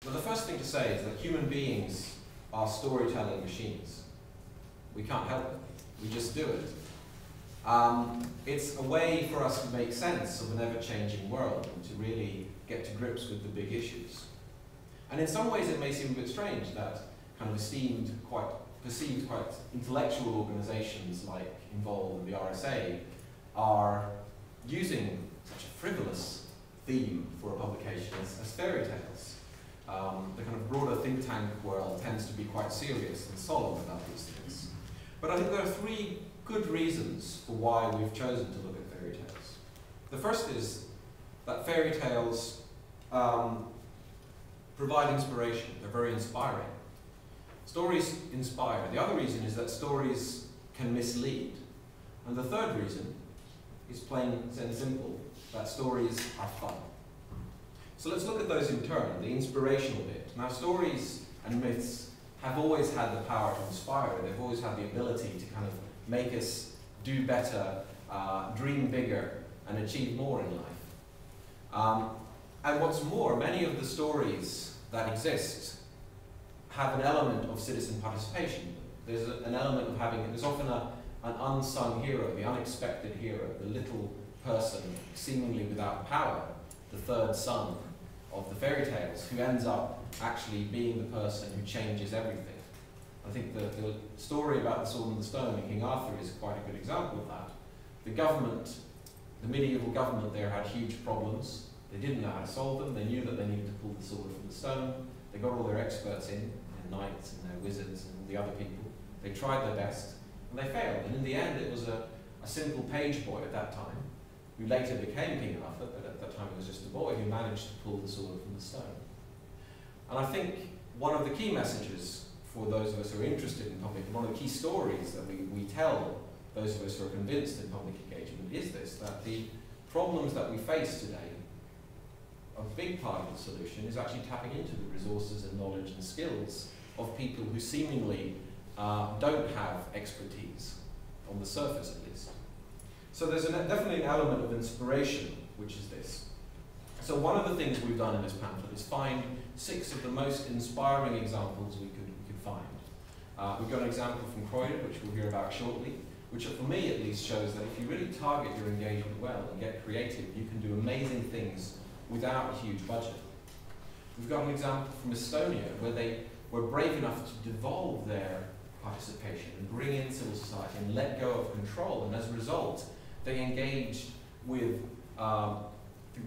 So the first thing to say is that human beings are storytelling machines. We can't help it. We just do it. It's a way for us to make sense of an ever-changing world and to really get to grips with the big issues. And in some ways it may seem a bit strange that kind of perceived quite intellectual organizations like Involve and the RSA are using such a frivolous theme for a publication as fairy tales. The kind of broader think tank world tends to be quite serious and solemn about these things. But I think there are three good reasons for why we've chosen to look at fairy tales. The first is that fairy tales provide inspiration. They're very inspiring. Stories inspire. The other reason is that stories can mislead. And the third reason is plain and simple, that stories are fun. So let's look at those in turn, the inspirational bit. Now, stories and myths have always had the power to inspire. They've always had the ability to kind of make us do better, dream bigger, and achieve more in life. And what's more, many of the stories that exist have an element of citizen participation. There's an element of there's often an unsung hero, the unexpected hero, the little person seemingly without power, the third son of the fairy tales, who ends up actually being the person who changes everything. I think the story about the Sword and the Stone in King Arthur is quite a good example of that. The government, the medieval government there, had huge problems. They didn't know how to solve them. They knew that they needed to pull the sword from the stone. They got all their experts in, their knights and their wizards and all the other people. They tried their best, and they failed. And in the end, it was a simple page boy at that time, who later became King Arthur, but at that time he was just a boy who managed to pull the sword from the stone. And I think one of the key messages for those of us who are interested in public, one of the key stories that we tell those of us who are convinced in public engagement is this, that the problems that we face today, a big part of the solution is actually tapping into the resources and knowledge and skills of people who seemingly don't have expertise, on the surface at least. So there's definitely an element of inspiration, which is this. So one of the things we've done in this pamphlet is find 6 of the most inspiring examples we could find. We've got an example from Croydon, which we'll hear about shortly, which for me at least shows that if you really target your engagement well and get creative, you can do amazing things without a huge budget. We've got an example from Estonia, where they were brave enough to devolve their participation and bring in civil society and let go of control, and as a result, they engaged with about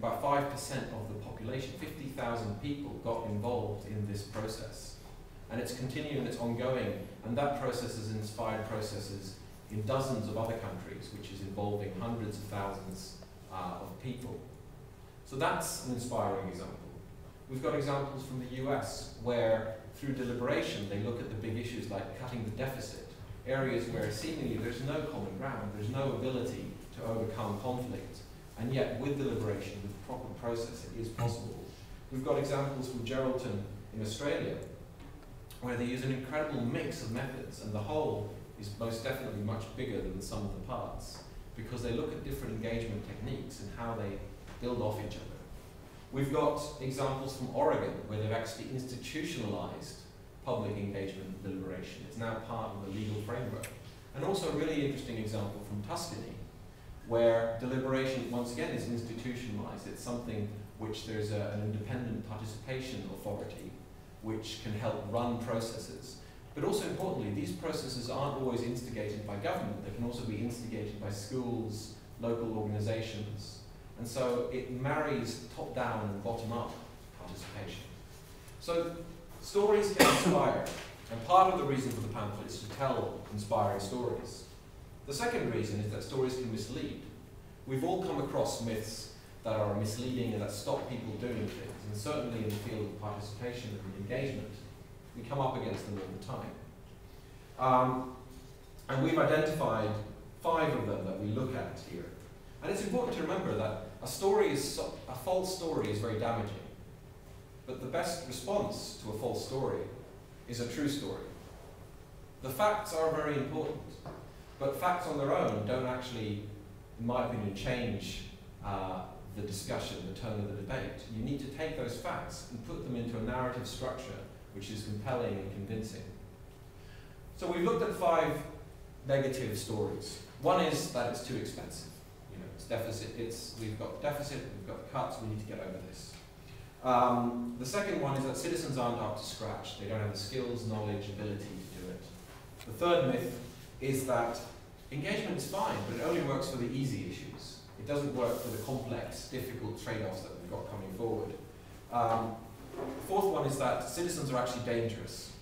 5% of the population. 50,000 people got involved in this process. And it's continuing, it's ongoing, and that process has inspired processes in dozens of other countries, which is involving hundreds of thousands of people. So that's an inspiring example. We've got examples from the US, where through deliberation they look at the big issues like cutting the deficit, areas where seemingly there's no common ground, there's no ability to overcome conflict, and yet with deliberation, with proper process, it is possible. We've got examples from Geraldton in Australia, where they use an incredible mix of methods, and the whole is most definitely much bigger than the sum of the parts, because they look at different engagement techniques and how they build off each other. We've got examples from Oregon, where they've actually institutionalized public engagement and deliberation. It's now part of the legal framework. And also a really interesting example from Tuscany, where deliberation, once again, is institutionalized. It's something which there's an independent participation authority which can help run processes. But also importantly, these processes aren't always instigated by government. They can also be instigated by schools, local organizations. And so it marries top-down and bottom-up participation. So stories can inspire, and part of the reason for the pamphlet is to tell inspiring stories. The second reason is that stories can mislead. We've all come across myths that are misleading and that stop people doing things, and certainly in the field of participation and engagement, we come up against them all the time. And we've identified 5 of them that we look at here. And it's important to remember that a false story is very damaging. But the best response to a false story is a true story. The facts are very important, but facts on their own don't actually, in my opinion, change the discussion, the tone of the debate. You need to take those facts and put them into a narrative structure which is compelling and convincing. So we've looked at 5 negative stories. One is that it's too expensive. You know, it's deficit. We've got deficit. We've got cuts. We need to get over this. The second one is that citizens aren't up to scratch. They don't have the skills, knowledge, ability to do it. The third myth is that engagement is fine, but it only works for the easy issues. It doesn't work for the complex, difficult trade-offs that we've got coming forward. The fourth one is that citizens are actually dangerous.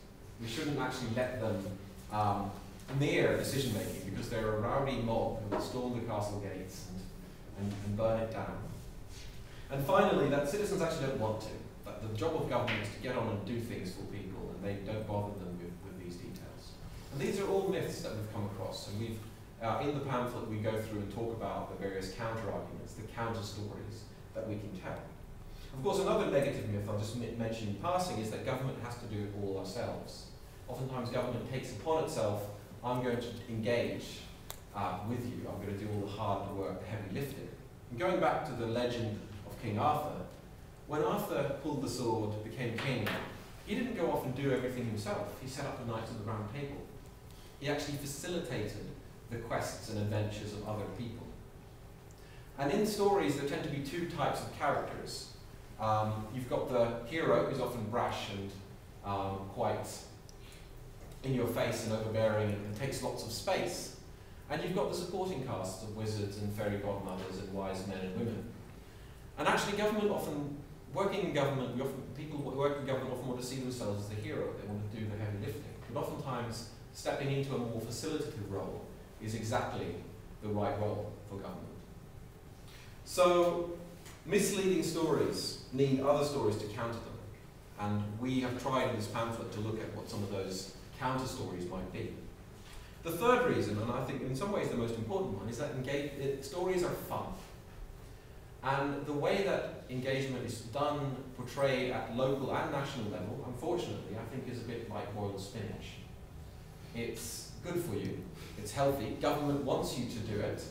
We shouldn't actually let them near decision making because they're a rowdy mob who will storm the castle gates and burn it down. And finally, that citizens actually don't want to. That the job of government is to get on and do things for people, and they don't bother them with these details. And these are all myths that we've come across, and we've in the pamphlet we go through and talk about the various counter-arguments, the counter-stories that we can tell. Of course, another negative myth I'll just mention in passing is that government has to do it all ourselves. Oftentimes government takes upon itself, I'm going to engage with you, I'm going to do all the hard work, the heavy lifting. And going back to the legend of King Arthur, when Arthur pulled the sword, became king, he didn't go off and do everything himself. He set up the Knights of the Round Table. He actually facilitated the quests and adventures of other people. And in stories, there tend to be 2 types of characters. You've got the hero, who's often brash and quite in your face and overbearing and takes lots of space. And you've got the supporting casts of wizards and fairy godmothers and wise men and women. And actually working in government, people who work in government often want to see themselves as the hero. They want to do the heavy lifting. But oftentimes, stepping into a more facilitative role is exactly the right role for government. So, misleading stories need other stories to counter them. And we have tried in this pamphlet to look at what some of those counter stories might be. The third reason, and I think in some ways the most important one, is that stories are fun. And the way that engagement is done, portrayed at local and national level, unfortunately, I think is a bit like boiled spinach. It's good for you, it's healthy, government wants you to do it,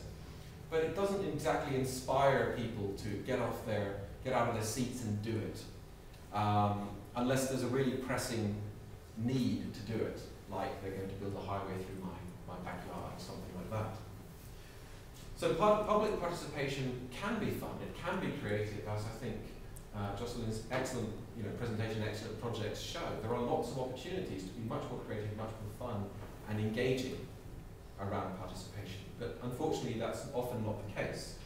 but it doesn't exactly inspire people to get out of their seats and do it, unless there's a really pressing need to do it, like they're going to build a highway through my backyard or something like that. So public participation can be fun, it can be creative, as I think Jocelyn's excellent presentation, excellent projects show. There are lots of opportunities to be much more creative, much more fun and engaging around participation. But unfortunately that's often not the case.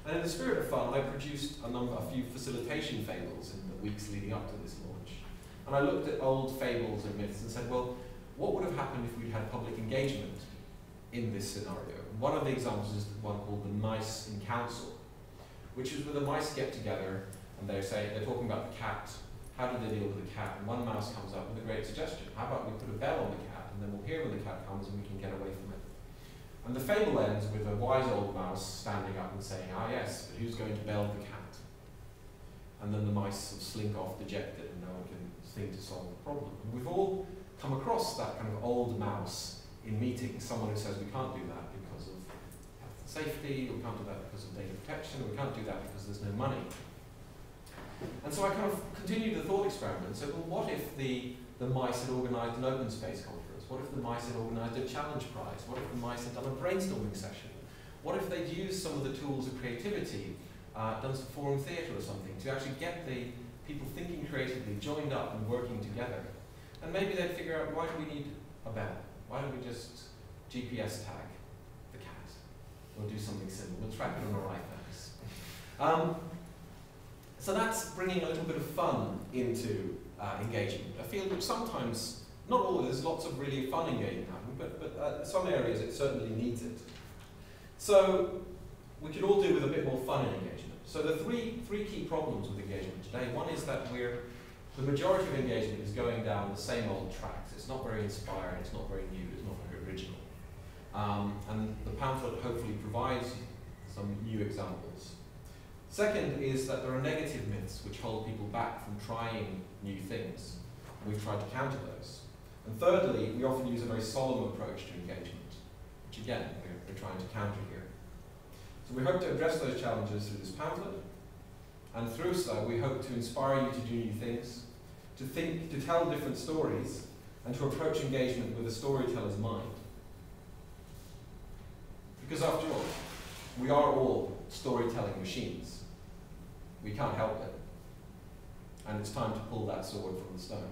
And in the spirit of fun, I produced a few facilitation fables in the weeks leading up to this launch. And I looked at old fables and myths and said, well, what would have happened if we'd had public engagement in this scenario? One of the examples is the one called the Mice in Council, which is where the mice get together and they're talking about the cat. How do they deal with the cat? And one mouse comes up with a great suggestion. How about we put a bell on the cat and then we'll hear when the cat comes and we can get away from it. And the fable ends with a wise old mouse standing up and saying, ah yes, but who's going to bell the cat? And then the mice sort of slink off dejected and no one can think to solve the problem. And we've all come across that kind of old mouse in meetings, someone who says we can't do that because of health and safety, or we can't do that because of data protection, or we can't do that because there's no money. And so I kind of continued the thought experiment and said, well, what if the mice had organised an open space conference? What if the mice had organised a challenge prize? What if the mice had done a brainstorming session? What if they'd used some of the tools of creativity, done some forum theatre or something, to actually get the people thinking creatively, joined up and working together? And maybe they'd figure out, why do we need a bell? Why don't we just GPS tag the cat? Or do something similar. We'll track it on our iPhones. So that's bringing a little bit of fun into engagement. A field which sometimes, not always, there's lots of really fun engagement happening, but some areas it certainly needs it. So we could all do with a bit more fun in engagement. So the three key problems with engagement today. One is that the majority of engagement is going down the same old tracks. It's not very inspiring, it's not very new, it's not very original. And the pamphlet hopefully provides some new examples. Second is that there are negative myths which hold people back from trying new things. And we've tried to counter those. And thirdly, we often use a very solemn approach to engagement, which again, we're trying to counter here. So we hope to address those challenges through this pamphlet, and through so we hope to inspire you to do new things, to think, to tell different stories, and to approach engagement with a storyteller's mind. Because after all, we are all storytelling machines. We can't help it. And it's time to pull that sword from the stone.